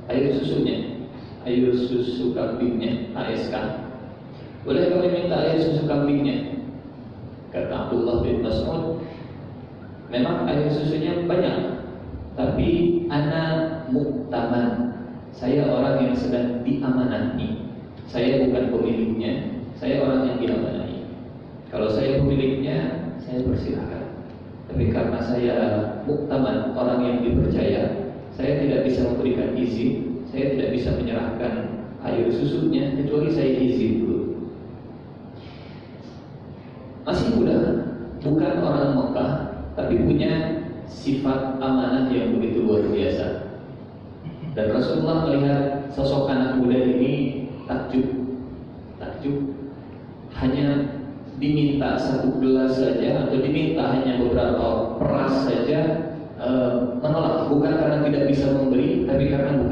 air susunya, air susu kambingnya, ASK. Boleh kami minta air susu kambingnya? Kata Abdullah bin Mas'ud, memang air susunya banyak, tapi ana muktaman, saya orang yang sedang diamanati. Saya bukan pemiliknya, saya orang yang diamanati. Kalau saya pemiliknya, saya persilahkan. Tapi karena saya muktaman, orang yang dipercaya, saya tidak bisa memberikan izin, saya tidak bisa menyerahkan air susunya kecuali saya izin dulu. Masih muda, bukan orang Mekah, tapi punya sifat amanah yang begitu luar biasa. Dan Rasulullah melihat sosok anak muda ini takjub. Hanya diminta satu gelas saja atau diminta hanya beberapa peras saja, menolak. Bukan karena tidak bisa memberi, tapi karena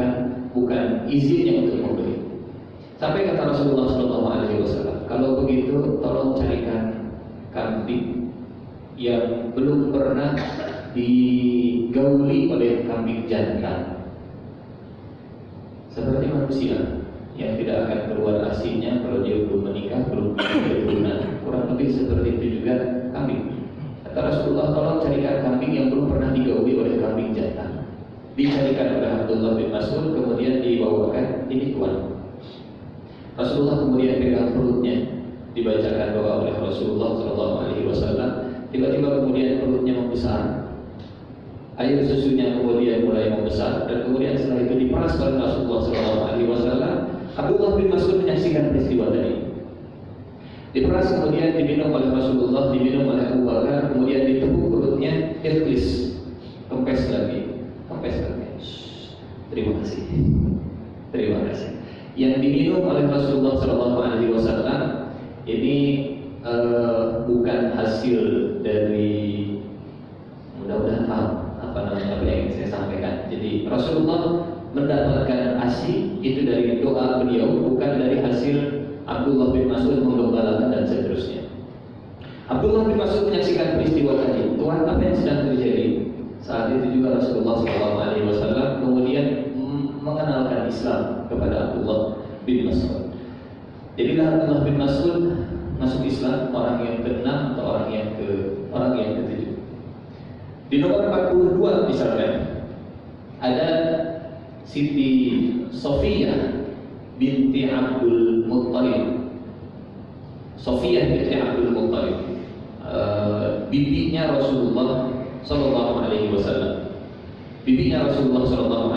bukan izinnya untuk memberi. Sampai kata Rasulullah SAW, kalau begitu tolong carikan kambing yang belum pernah digauli oleh kambing jantan, seperti manusia yang tidak akan keluar asinnya kalau dia belum menikah, belum punya keturunan. Kurang lebih seperti itu juga kambing. Kata Rasulullah, tolong carikan kambing yang belum pernah digauli oleh kambing jantan. Dicarikan oleh Abdullah bin Mas'ud, kemudian dibawakan, ini tuan. Rasulullah kemudian pegang perutnya, dibacakan doa oleh Rasulullah SAW. Tiba-tiba kemudian perutnya membesar, air susunya kemudian mulai membesar, dan kemudian setelah itu diperas oleh Rasulullah SAW. Abdullah bin Mas'ud menyaksikan peristiwa tadi. Diperas kemudian diminum oleh Rasulullah, diminum oleh Abu Bakar, kemudian ditepuk perutnya, ikhlis, kempes lagi. Terima kasih. Yang diminum oleh Rasulullah SAW ini bukan hasil dari, mudah-mudahan paham apa yang ingin saya sampaikan. Jadi Rasulullah mendapatkan ASI itu dari doa beliau, bukan dari hasil Abdullah bin Mas'ud menggembalakan dan seterusnya. Abdullah bin Mas'ud menyaksikan peristiwa tadi. Tuhan, apa yang sedang terjadi? Saat itu juga Rasulullah SAW kemudian mengenalkan Islam kepada Abdullah bin Mas'ud. Jadilah Abdullah bin Mas'ud masuk Islam, orang yang ke-6 atau orang yang ke-7. Di nomor 42 misalkan ada Siti Sofiyah binti Abdul Muttalib. Sofiyah binti Abdul Muttalib, bibinya Rasulullah SAW. Bibinya Rasulullah SAW.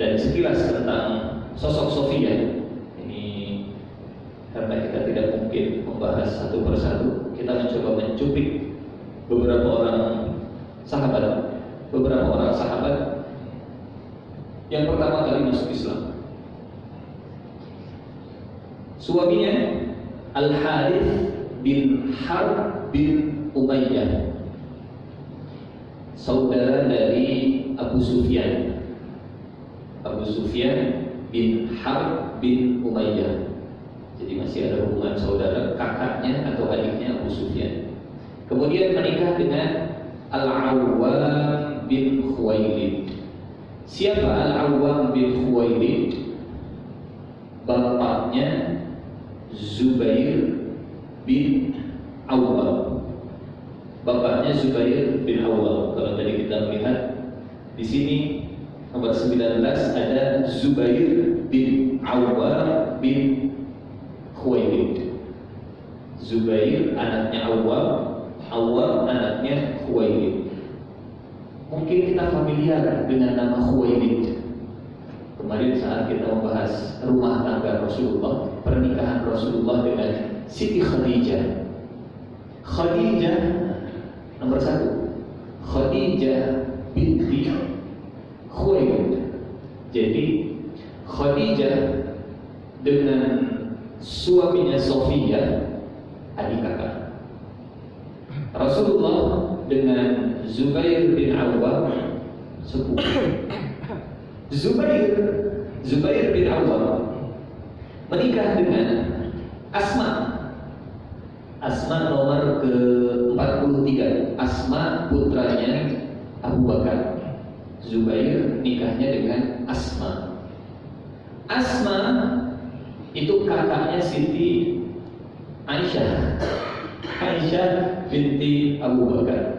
Dan sekilas tentang sosok Sofiyah ini, karena kita tidak mungkin membahas satu persatu, kita mencoba mencuplik beberapa orang sahabat yang pertama kali masuk Islam. Suaminya Al-Harith bin Harb bin Umayyah, saudara dari Abu Sufyan bin Harb bin Umayyah. Jadi masih ada hubungan saudara, kakaknya atau adiknya Abu Sufyan. Kemudian menikah dengan Al-Awwam bin Khuwailid. Siapa Al-Awwam bin Khuwailid? Bapaknya Zubair bin Awwam. Bapaknya Zubair bin Awwam. Kalau tadi kita melihat di sini nomor 19 ada Zubair bin Awwam bin Khuwailid. Zubair anaknya Awwam, Awwam anaknya Khuwailid. Mungkin kita familiar dengan nama Khuwailid. Kemarin saat kita membahas rumah tangga Rasulullah, pernikahan Rasulullah dengan Siti Khadijah. Khadijah nomor 1, Khadijah binti Khuwailid. Jadi Khadijah dengan suaminya Sofiyah adik kakak. Rasulullah dengan Zubair bin Awwam sepupu. Zubair bin Awwam menikah dengan Asma nomor ke-43. Asma putranya Abu Bakar. Zubair nikahnya dengan Asma. Asma itu kakaknya Siti Aisyah. Aisyah binti Abu Bakar.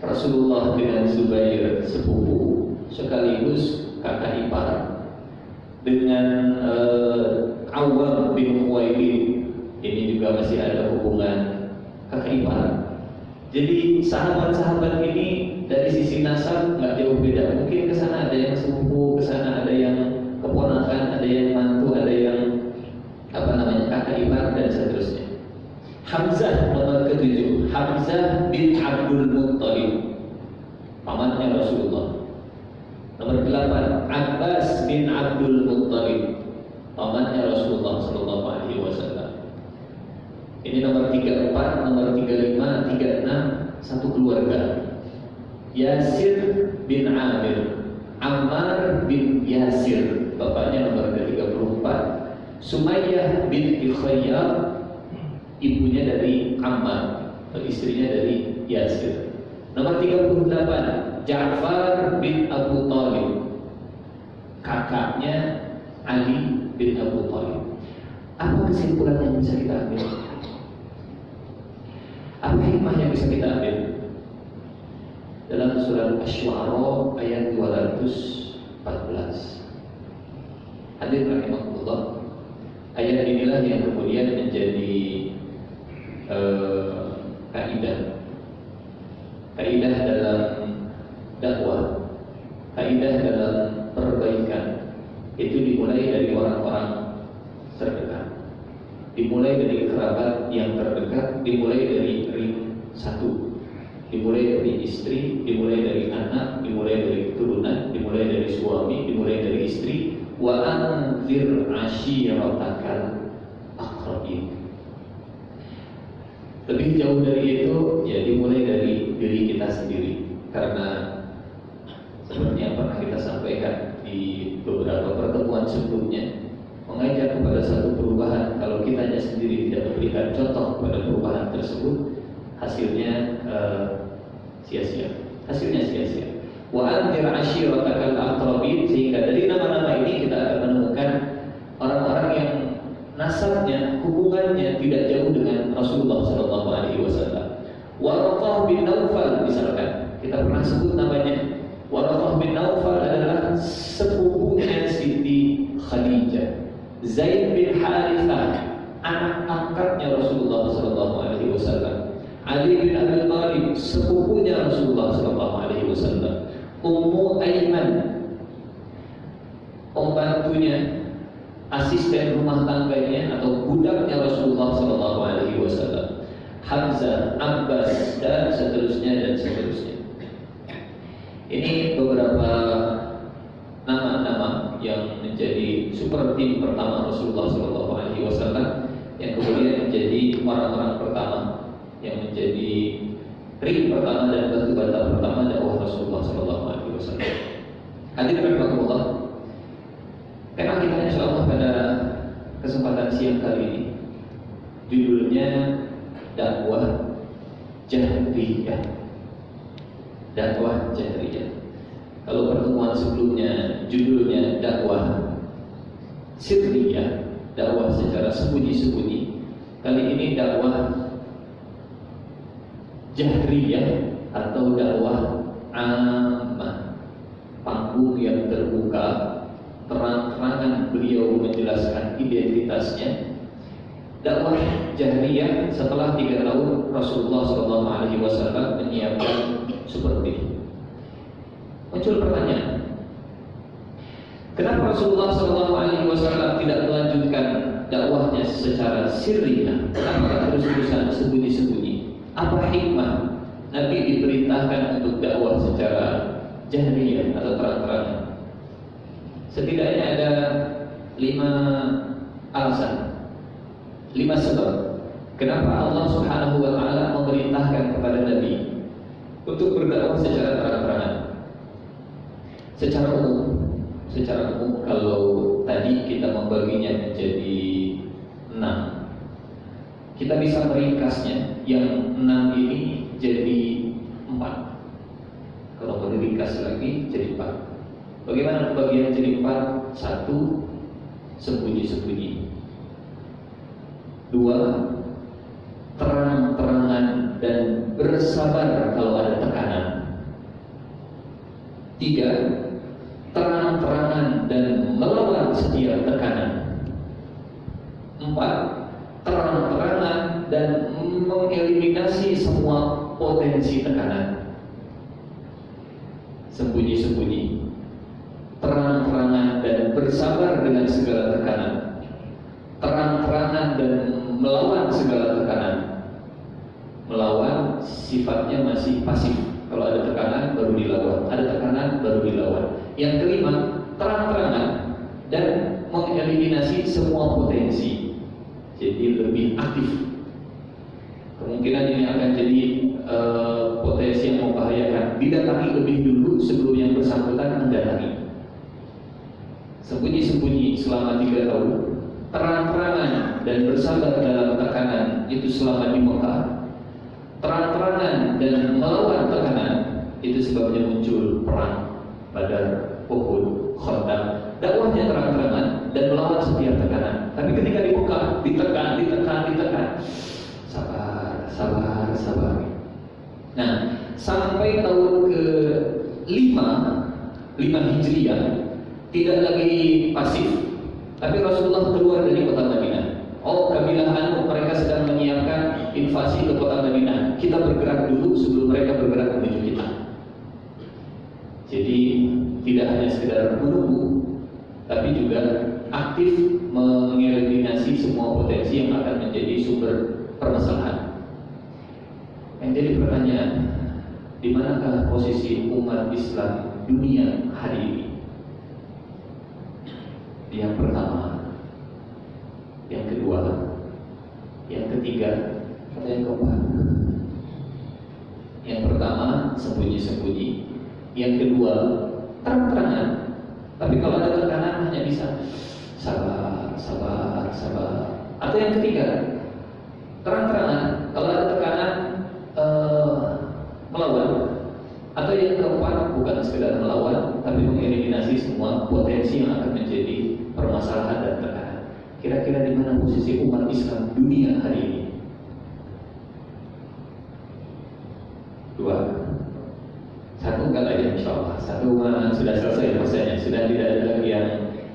Rasulullah dengan Zubair sepupu sekaligus kakak ipar. Dengan Awam bin Khuwailid ini juga masih ada hubungan kakak ipar. Jadi sahabat-sahabat ini dari sisi nasab nggak jauh beda. Mungkin ke sana ada yang sepupu, ke sana ada yang keponakan, ada yang mantu, ada yang kakak ipar dan seterusnya. Hamzah nomor ke-7, Hamzah bin Abdul Muttalib, pamannya Rasulullah. Nomor 8, Abbas bin Abdul Muttalib, pamannya Rasulullah sallallahu alaihi wasallam. Ini nomor 34, nomor 35, 36, satu keluarga. Yasir bin Amir, Ammar bin Yasir, bapaknya nomor ke-34. Sumayyah bin Khayyar, ibunya dari Ammar, istrinya dari Yasir. Nomor 38, Ja'far bin Abu Thalib, kakaknya Ali bin Abu Thalib. Apa kesimpulan yang bisa kita ambil? Apa hikmah yang bisa kita ambil? Dalam surah Asy-Syu'ara ayat 214. Hadirin rahimakumullah, ayat inilah yang kemudian menjadi kaidah dalam dakwah, kaidah dalam perbaikan. Itu dimulai dari orang-orang terdekat, dimulai dari kerabat yang terdekat, dimulai dari ring satu, dimulai dari istri, dimulai dari anak, dimulai dari keturunan, dimulai dari suami, dimulai dari istri. Wa anzir ashiratakal aqrabin. Lebih jauh dari itu, ya dimulai dari diri kita sendiri. Karena seperti yang pernah kita sampaikan di beberapa pertemuan sebelumnya, mengajak kepada satu perubahan, kalau kitanya sendiri tidak memberikan contoh pada perubahan tersebut, hasilnya sia-sia. Hasilnya sia-sia. Wa anzir ashiratakal aqrabin, sehingga dari nama-nama ini kita akan menemukan orang-orang yang nasabnya, hubungannya tidak jauh dengan Rasulullah sallallahu alaihi wasallam. Waraqah bin Naufal misalkan, kita pernah sebut namanya. Waraqah bin Naufal adalah sepupunya Siti Khadijah. Zaid bin Harithah, anak angkatnya Rasulullah sallallahu alaihi wasallam. Ali bin Abi Thalib, sepupunya Rasulullah sallallahu alaihi wasallam. Ummu Aiman, pembantunya, asisten rumah tangganya atau budaknya Rasulullah sallallahu alaihi wasallam. Hamzah, Abbas, dan seterusnya dan seterusnya. Ini beberapa nama-nama yang menjadi super tim pertama Rasulullah sallallahu alaihi wasallam, yang kemudian menjadi orang-orang pertama, yang menjadi ring pertama dan batu bata pertama dakwah Rasulullah sallallahu alaihi wasallam. Hadirin rahimakumullah, tema kita insyaallah pada kesempatan siang kali ini judulnya dakwah jahriyah. Dakwah jahriyah. Kalau pertemuan sebelumnya judulnya dakwah sirriyah, dakwah secara sembunyi-sembunyi. Kali ini dakwah jahriyah atau dakwah ammah, panggung yang terbuka, terang-terangan beliau menjelaskan identitasnya. Dakwah jahriyah setelah 3 tahun Rasulullah SAW menyiapkan seperti ini. Muncul pertanyaan, kenapa Rasulullah SAW tidak melanjutkan dakwahnya secara sirriyah? Kenapa terus-terusan sembunyi-sembunyi? Apa hikmah Nabi diperintahkan untuk dakwah secara jahriyah atau terang-terangan? Setidaknya ada 5 alasan, 5 sebab kenapa Allah Subhanahu wa taala memerintahkan kepada Nabi untuk berdakwah secara terang-terangan. Secara umum kalau tadi kita membaginya menjadi 6, kita bisa meringkasnya. Yang 6 ini jadi 4. Kalau mau diringkas lagi jadi 4. Bagaimana pembagian jadi 4? 1. Sembunyi-sembunyi. 2. Terang-terangan dan bersabar kalau ada tekanan. 3. Terang-terangan dan melawan setiap tekanan. 4. Terang-terangan dan mengeliminasi semua potensi tekanan. Sembunyi-sembunyi, terang-terangan dan bersabar dengan segala tekanan. Terang-terangan dan melawan segala tekanan. Melawan sifatnya masih pasif. Kalau ada tekanan baru dilawan, ada tekanan baru dilawan. Yang kelima, terang-terangan dan mengeliminasi semua potensi. Jadi lebih aktif. Kemungkinan ini akan jadi potensi yang membahayakan. Didatangi lebih dulu sebelum yang bersangkutan mendatangi. Sembunyi-sembunyi selama 3 tahun, terang-terangan dan bersabar dalam tekanan itu selama di Mekah. Terang-terangan dan melawan tekanan itu sebabnya muncul perang Badar, Uhud, Khandaq. Dakwahnya terang-terangan dan melawan setiap tekanan. Tapi ketika di Mekah ditekan. Sabar. Nah, sampai tahun ke-5 Hijriah tidak lagi pasif. Tapi Rasulullah keluar dari kota Madinah. Oh, kabilah mereka sedang menyiapkan invasi ke kota Madinah. Kita bergerak dulu sebelum mereka bergerak menuju kita. Jadi tidak hanya sekedar menunggu, tapi juga aktif mengeliminasi semua potensi yang akan menjadi sumber permasalahan. Yang jadi pertanyaan, di manakah posisi umat Islam dunia hari ini? Yang pertama, yang kedua, yang ketiga, atau yang keempat? Yang pertama, sembunyi-sembunyi. Yang kedua, terang-terangan. Tapi kalau ada tekanan hanya bisa sabar. Atau yang ketiga, terang-terangan. Kalau ada tekanan melawan. Atau yang keempat, bukan sekedar melawan, tapi mengeliminasi semua potensi yang akan menjadi permasalahan dan tekanan. Kira-kira di mana posisi umat Islam dunia hari ini? 2. 1 kata ya, insyaallah. 1 sudah selesai masanya, sudah tidak ada lagi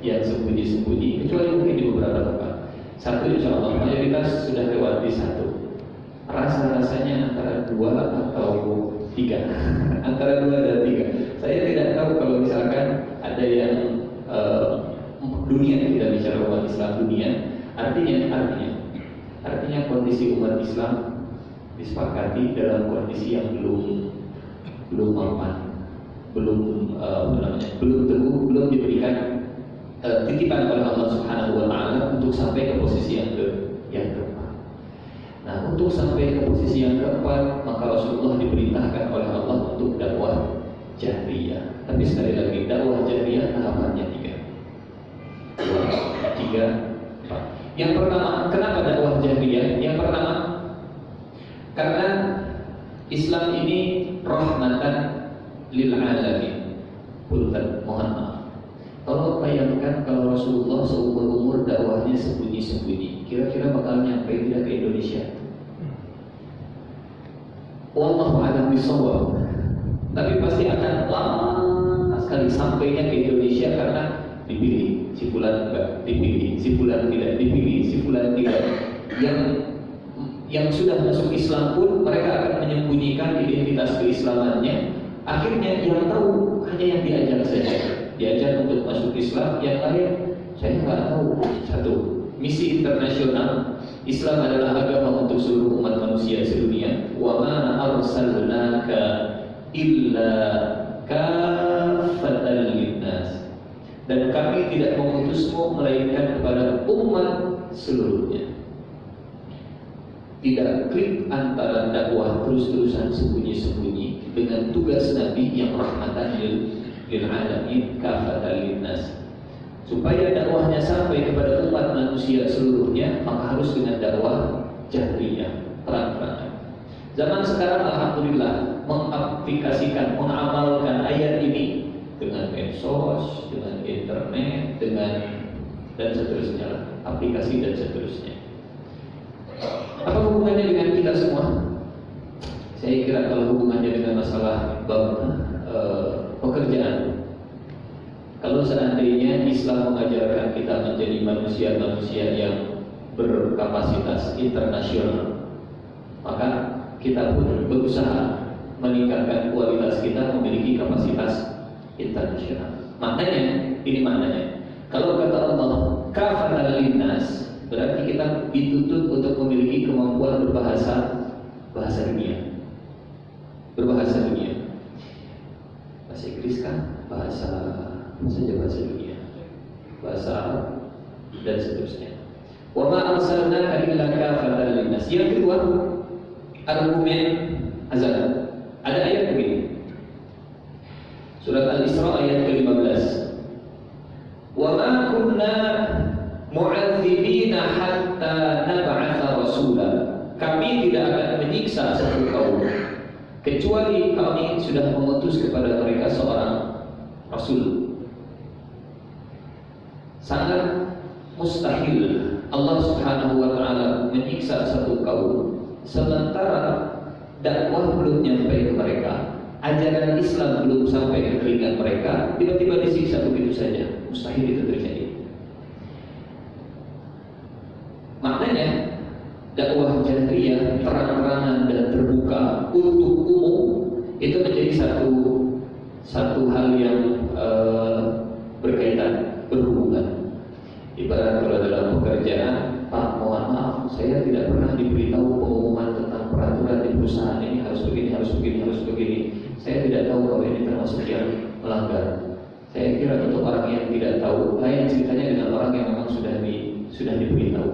yang sembunyi-sembunyi, kecuali mungkin di beberapa tempat. 1 insyaallah mayoritas sudah lewat di 1. Rasa-rasanya antara 2 atau 3. Antara 2 dan 3. Saya tidak tahu kalau misalkan ada yang dunia, tidak bicara umat Islam dunia. Artinya kondisi umat Islam disepakati dalam kondisi yang belum aman, belum teguh, belum diberikan titipan oleh Allah Subhanahu wa taala untuk sampai ke posisi yang keempat. Nah, untuk sampai ke posisi yang keempat, maka Rasulullah diperintahkan oleh Allah untuk dakwah jahriyah. Tapi sekali lagi, dakwah jahriyah tahapannya 3. 2, 3, 4. Yang pertama, kenapa dakwah jahriyah? Yang pertama, karena Islam ini rahmatan lil alamin. Punten, mohon maaf. Kalau bayangkan kalau Rasulullah seumur-umur dakwahnya sembunyi-sembunyi, kira-kira bakal nyampe tidak ke Indonesia? Wallahu a'lam bishawab. Tapi pasti akan lama sekali sampainya ke Indonesia karena dipilih, si fulan enggak dipilih, si fulan tidak dipilih, si fulan tidak. Yang sudah masuk Islam pun mereka akan menyembunyikan identitas keislamannya. Akhirnya yang tahu hanya yang diajar saja. Diajar untuk masuk Islam, yang lain saya nggak tahu. 1. Misi internasional, Islam adalah agama untuk seluruh umat manusia sedunia. Wa ma arsalnaka illa kafatan linnas. Dan kami tidak mengutusmu melainkan kepada umat seluruhnya. Tidak klik antara dakwah terus-terusan sembunyi-sembunyi dengan tugas Nabi yang rahmatan lil alamin kafatan linnas. Supaya dakwahnya sampai kepada umat manusia seluruhnya, maka harus dengan dakwah jahriyah, terang-terangan. Zaman sekarang alhamdulillah mengaplikasikan, mengamalkan ayat ini dengan medsos, dengan internet, dengan dan seterusnya, aplikasi dan seterusnya. Apa hubungannya dengan kita semua? Saya kira kalau hubungannya dengan masalah pekerjaan, kalau seandainya Islam mengajarkan kita menjadi manusia-manusia yang berkapasitas internasional, maka kita pun berusaha meningkatkan kualitas kita memiliki kapasitas internasional. Maknanya, ini maknanya. Kalau kata Allah, kafatan linnas, berarti kita dituntut untuk memiliki kemampuan bahasa dunia. Berbahasa dunia. Bahasa Inggris kan, bahasa dunia. Bahasa Arab dan seterusnya. Wa ma arsalnaka illa kafatan linnas. Yang kedua, argumen azab. Ada ayat begini. Surat Al-Isra ayat ke-15. Wa ma kunna mu'adzibina hatta nab'atha rasula. Kami tidak akan menyiksa satu kaum kecuali kami sudah mengutus kepada mereka seorang rasul. Sangat mustahil Allah Subhanahu wa taala menyiksa satu kaum sementara dakwah belum nyampe ke mereka, ajaran Islam belum sampai ke telinga mereka, tiba-tiba disiksa begitu saja. Mustahil itu terjadi. Maknanya dakwah jahriyah terang-terangan dan terbuka untuk umum itu menjadi satu hal yang berkaitan, berhubungan. Ibarat kalau dalam pekerjaan, Pak, mohon maaf, saya tidak pernah diberitahu pengumuman tentang peraturan di perusahaan ini harus begini, harus begini, harus begini. Saya tidak tahu kalau ini termasuk yang melanggar. Saya kira untuk orang yang tidak tahu, lain ceritanya dengan orang yang memang sudah diberitahu.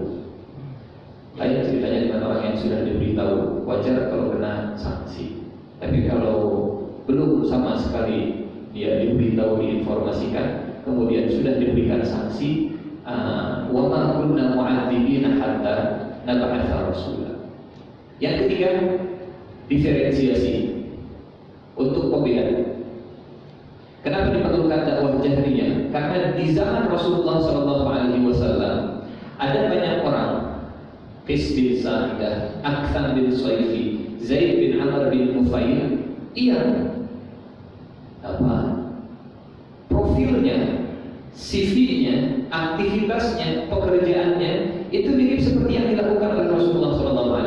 Lain ceritanya dengan orang yang sudah diberitahu, wajar kalau kena sanksi. Tapi kalau belum sama sekali dia diberitahu, diinformasikan, kemudian sudah diberikan sanksi, wa ma kunna mu'adzibina hatta nab'atha rasula. Yang ketiga, diferensiasi untuk pembeda. Kenapa diperlukan dakwah jahriyah? Karena di zaman Rasulullah SAW ada banyak orang, Qis bin Sa'idah, Aktham bin Saifi, Zaid bin Amr bin Nufail, profilnya, CV-nya, aktivitasnya, pekerjaannya itu mirip seperti yang dilakukan oleh Rasulullah SAW.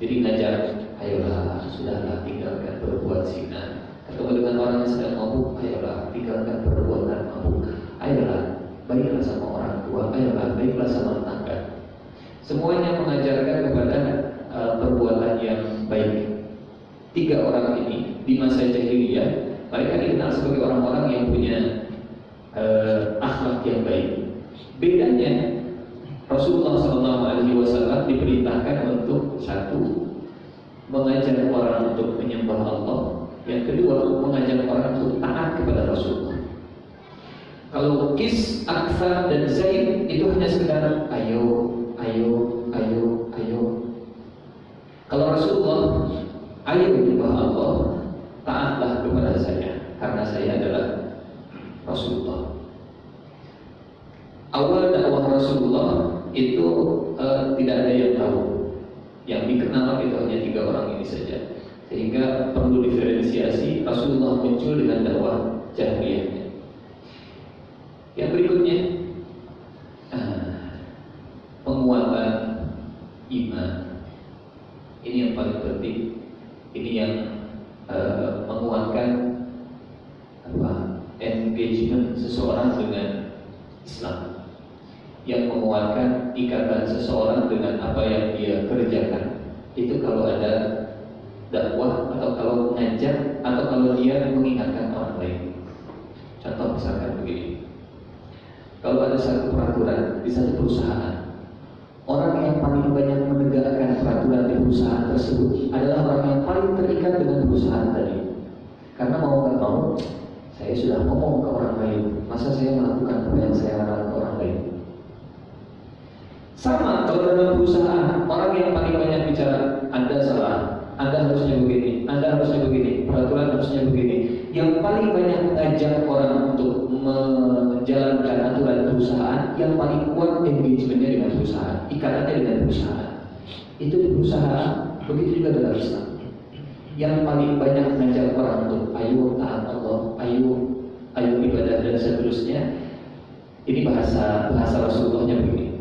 Jadi ngajak, ayolah, sudahlah, tinggalkan berbuat zina. Ketemu dengan orang yang sedang mabuk, ayolah, tinggalkan perbuatan mabuk. Ayolah, baiklah sama orang tua, ayolah, baiklah sama tetangga. Semuanya mengajarkan kepada perbuatan yang baik. Tiga orang ini di masa jahiliyah, mereka dikenal sebagai orang-orang yang punya akhlak yang baik. Bedanya, Rasulullah SAW diperintahkan untuk satu, mengajak orang untuk menyembah Allah. Yang kedua, mengajak orang untuk taat kepada Rasulullah. Kalau Qis, Aktham dan Zaid itu hanya sekedar ayo. Kalau Rasulullah, ayo menyembah Allah, taatlah kepada saya karena saya adalah Rasulullah. Awal dakwah Rasulullah itu tidak ada yang tahu. Yang dikenal itu hanya tiga orang ini saja. Sehingga perlu diferensiasi. Rasulullah muncul dengan dakwah jahriyahnya. Yang berikutnya, penguatan iman. Ini yang paling penting. Ini yang menguatkan engagement seseorang dengan Islam, yang menguatkan ikatan seseorang dengan apa yang dia kerjakan. Itu kalau ada dakwah, atau kalau mengajak, atau kalau dia mengingatkan orang lain. Contoh misalkan begini, kalau ada satu peraturan di satu perusahaan, orang yang paling banyak menegakkan peraturan di perusahaan tersebut adalah orang yang paling terikat dengan perusahaan tadi. Karena mau nggak mau, saya sudah ngomong ke orang lain, masa saya melakukan apa yang saya larang ke orang lain? Sama kalau dalam perusahaan, orang yang paling banyak bicara, Anda salah, Anda harusnya begini, Anda harusnya begini, peraturan harusnya begini. Yang paling banyak mengajak perusahaan yang paling kuat engagementnya dengan perusahaan, ikatannya dengan perusahaan. Itu di perusahaan, begitu juga dalam Islam. Yang paling banyak mengajak orang untuk ayo taat Allah, ayo ibadah dan seterusnya. Ini bahasa Rasulullahnya begini.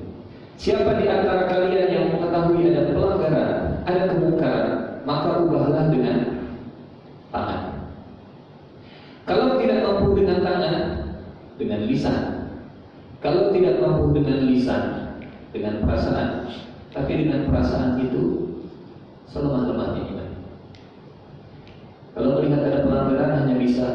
Siapa di antara kalian yang mengetahui ada pelanggaran, ada kemungkaran, maka ubahlah dengan tangan. Kalau tidak mampu dengan tangan, dengan lisan. Kalau tidak mampu dengan lisan, dengan perasaan. Tapi dengan perasaan itu selemah-lemahnya iman. Kalau melihat ada pelanggaran hanya bisa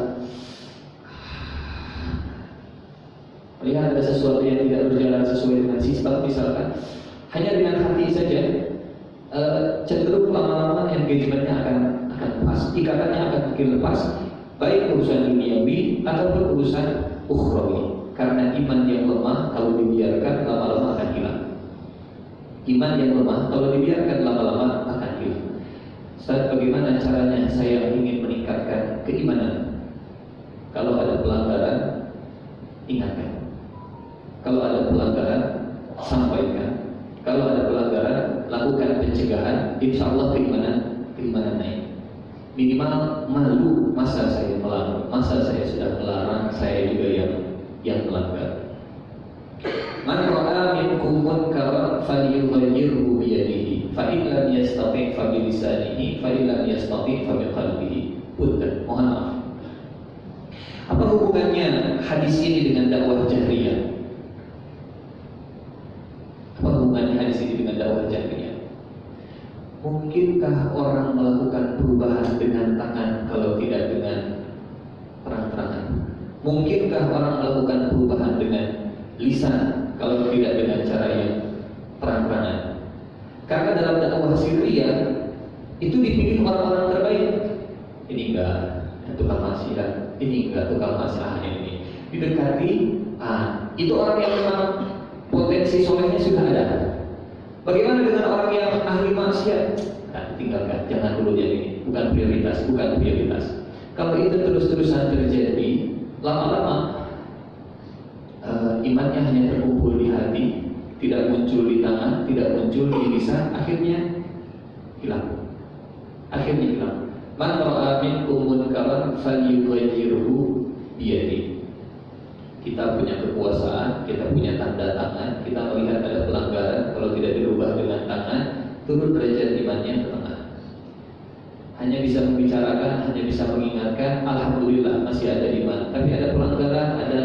melihat ada sesuatu yang tidak berjalan sesuai dengan sifat, misalkan hanya dengan hati saja, cenderung lama-lama engagementnya akan lepas, ikatannya akan makin lepas, baik urusan duniawi ataupun urusan ukhrawi. Karena iman yang lemah kalau dibiarkan lama-lama akan hilang. Iman yang lemah kalau dibiarkan lama-lama akan hilang. Ustaz, bagaimana caranya saya ingin meningkatkan keimanan? Kalau ada pelanggaran, ingatkan. Kalau ada pelanggaran, sampaikan. Kalau ada pelanggaran, lakukan pencegahan. Insya Allah keimanan naik. Minimal malu, masa saya melarang, masa saya sudah melarang, saya juga yang melanggar. Man ra'a minkum munkaran falyughayyirhu biyadihi, fa in lam yastati' fa bilisanihi, fa in lam yastati' fa biqalbihi. Punten, mohon maaf. Apa hubungannya hadis ini dengan dakwah jahriyah? Apa hubungannya hadis ini dengan dakwah jahriyah? Mungkinkah orang melakukan perubahan dengan tangan kalau tidak dengan terang-terangan? Mungkinkah orang melakukan perubahan dengan lisan kalau tidak dengan cara yang terang-terangan? Karena dalam dakwah sirriyah itu dipilih orang-orang terbaik. Ini enggak tukang maksiat, ini enggak tukang masalah ini. Didekati, itu orang yang memang potensi solehnya sudah ada. Bagaimana dengan orang yang ahli maksiat? Tinggalkan, jangan dulu yang ini. Bukan prioritas. Kalau itu terus-terusan terjadi, lama-lama imannya hanya terkumpul di hati, tidak muncul di tangan, tidak muncul di lisan, akhirnya hilang. Man ra'a minkum munkaran falyughayyirhu biyadihi. Kita punya kekuasaan, kita punya tanda tangan, kita melihat ada pelanggaran, kalau tidak dirubah dengan tangan, turun derajat imannya ke tengah. Hanya bisa membicarakan, hanya bisa mengingatkan, alhamdulillah masih ada iman. Tapi ada pelanggaran, ada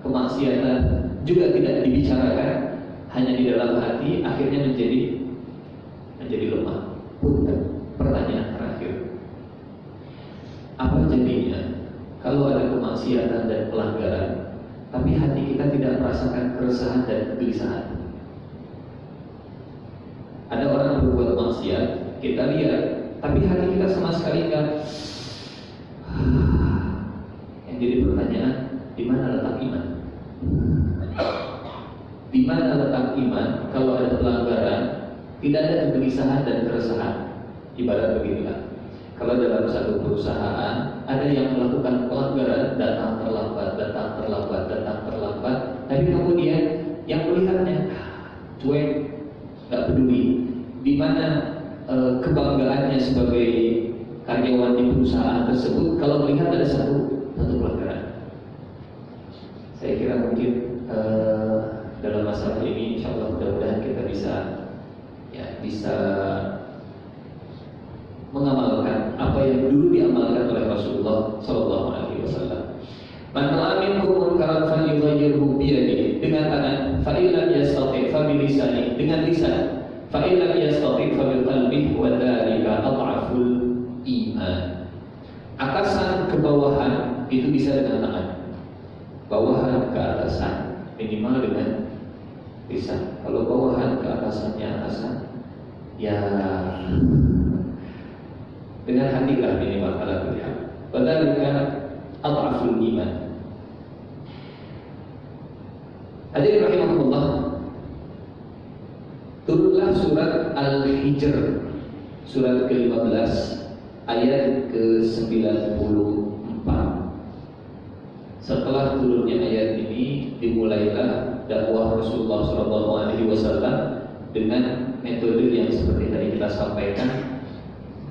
kemaksiatan, juga tidak dibicarakan, hanya di dalam hati, akhirnya menjadi lemah. Pertanyaan terakhir, apa jadinya kalau ada kemaksiatan dan pelanggaran, tapi hati kita tidak merasakan keresahan dan kegelisahan? Ada orang berbuat maksiat, kita lihat, tapi hati kita sama sekali enggak. Yang jadi pertanyaan, di mana letak iman? Di mana letak iman kalau ada pelanggaran, tidak ada kegelisahan dan keresahan? Ibarat beginilah, kalau dalam satu perusahaan ada yang melakukan pelanggaran, datang terlambat, tapi kemudian yang melihatnya cuek, nggak peduli. Di mana kebanggaannya sebagai karyawan di perusahaan tersebut kalau melihat ada satu pelanggaran? Saya kira mungkin dalam masalah ini, insya Allah mudah-mudahan kita bisa mengamalkan apa yang dulu diamalkan oleh Rasulullah SAW. Man ra'a minkum munkaran falyughayyirhu biyadihi, dengan tangan, fa in lam yastati' fa bilisanihi, dengan lisan, fa in lam yastati' fa biqalbihi, wa dzalika adhaful iman. Atasan ke bawahan itu bisa dengan tangan, bawahan ke atasan minimal dengan lisan. Kalau bawahan ke atasannya ya dengan hati lah minimal ala kulli hal. Wa dzalika adhaful iman. Hadirin rahimahullah, turunlah surat Al-Hijr, surat ke-15 ayat ke-94. Setelah turunnya ayat ini, dimulailah dakwah Rasulullah SAW dengan metode yang seperti tadi kita sampaikan,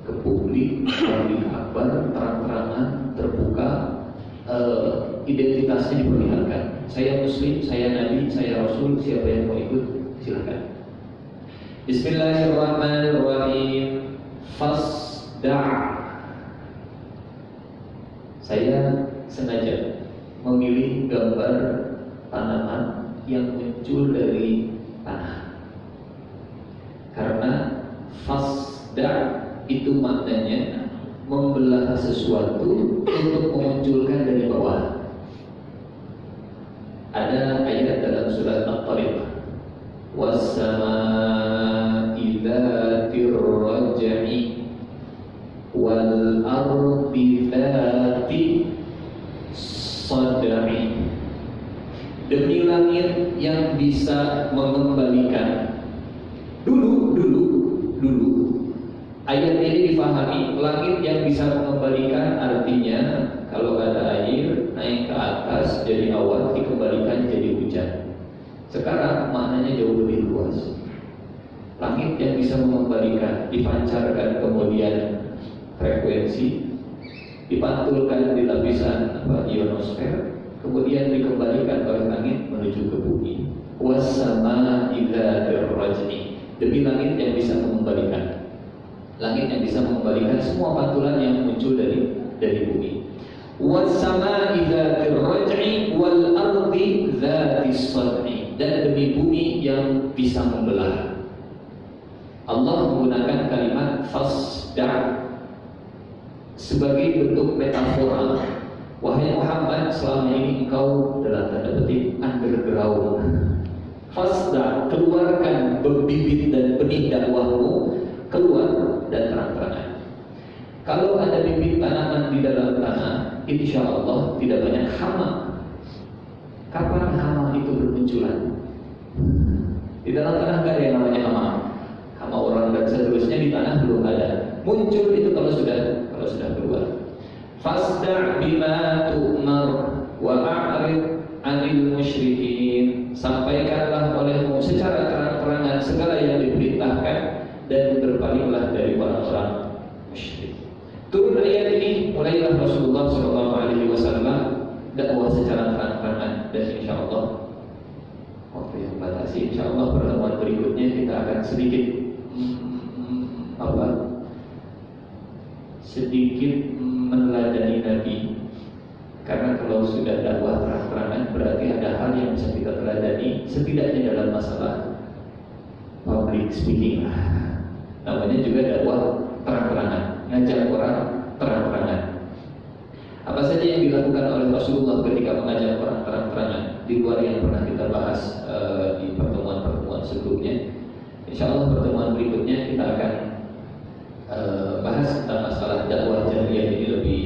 ke publik, publik akbar, terang-terangan, terbuka, identitasnya diperlihatkan. Saya Muslim, saya Nabi, saya Rasul, siapa yang mau ikut silakan. Bismillahirrahmanirrahim. Fasda'. Saya sengaja memilih gambar tanaman yang muncul dari tanah, karena fasda' itu maknanya membelah sesuatu untuk memunculkan dari bawah. Ada ayat dalam surat At-Tariq, was-samaa'i dzatir raj'i wal ardi dzati sad'i. Demi langit yang bisa mengembalikan. Dulu ayat ini difahami, langit yang bisa mengembalikan artinya kalau ada air naik ke atas jadi awan, dikembalikan jadi hujan. Sekarang maknanya jauh lebih luas. Langit yang bisa mengembalikan, dipancarkan kemudian frekuensi, dipantulkan di lapisan ionosfer, kemudian dikembalikan oleh langit menuju ke bumi. Was-samaa'i dzatir raj'i. Demi langit yang bisa mengembalikan. Langit yang bisa mengembalikan semua pantulan yang muncul dari bumi. Was-samaa'i dzatir raj'i wal ardi dzatis sad'i. Dan demi bumi yang bisa membelah. Allah menggunakan kalimat fasda' sebagai bentuk metafora. Wahai Muhammad, selama ini engkau dalam tanda petik underground. Fasda', keluarkan bibit dan benih dakwahmu, keluar dan terang-terangan. Kalau ada bibit tanaman di dalam tanah, insya Allah tidak banyak hama. Kapan hama itu bermunculan? Di dalam tanah tidak ada yang namanya hama. Hama orang dan seterusnya di tanah belum ada. Muncul itu kalau sudah keluar. Fasda' bima tu'mar wa a'rid 'anil musyrikin. Sampaikanlah olehmu secara terang-terangan segala yang diperintahkan dan berpalinglah dari orang-orang musyrik. Turun ayat ini, mulailah Rasulullah SAW dakwah secara terang-terangan, dan insya Allah waktu yang batasi, insya Allah pertemuan berikutnya kita akan sedikit meneladani Nabi. Karena kalau sudah dakwah terang-terangan berarti ada hal yang bisa kita teladani, setidaknya dalam masalah public speaking. Namanya juga dakwah terang-terangan, ngajak orang terang-terangan. Apa saja yang dilakukan oleh Rasulullah ketika mengajak orang terang-terangan di luar yang pernah kita bahas di pertemuan-pertemuan sebelumnya. Insya Allah pertemuan berikutnya kita akan bahas tentang masalah dakwah jahriyah ini lebih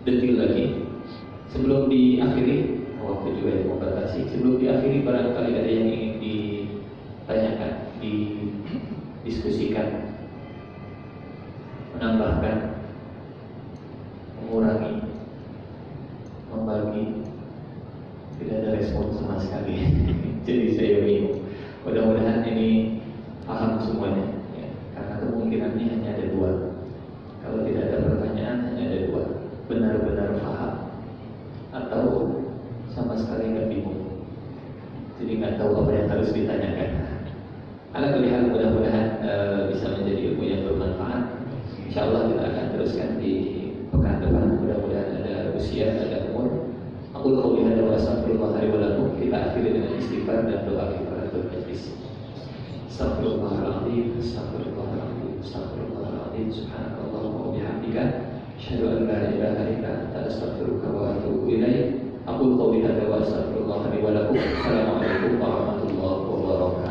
detail lagi. Sebelum diakhiri, waktu juga yang membatasi. Sebelum diakhiri, barangkali ada yang ingin ditanyakan, didiskusikan, menambahkan, mengurangi, membagi. Tidak ada respon sama sekali. Jadi saya bingung. Mudah-mudahan ini paham semuanya, ya. Karena kemungkinannya hanya ada dua. Kalau tidak ada pertanyaan, hanya ada dua. Benar-benar paham atau sama sekali nggak bingung. Jadi nggak tahu apa yang harus ditanyakan. Ala kulli hal, mudah-mudahan bisa menjadi ilmu yang bermanfaat. Insya Allah kita akan teruskan di pekan depan. Mudah-mudahan ada usia, ada umur. Aku qauli hadza wa astaghfirullah li wa lakum. Kita akhiri dengan istighfar dan doa kifaratul majlis. Astaghfirullahaladzim, astaghfirullahaladzim, astaghfirullahaladzim. Subhanakallahumma wa bihamdika, asyhadu an la ilaha illa anta, astaghfiruka wa atubu ilaik. Aku qauli hadza wa astaghfirullah li wa lakum. Assalamualaikum warahmatullahi wabarakatuh.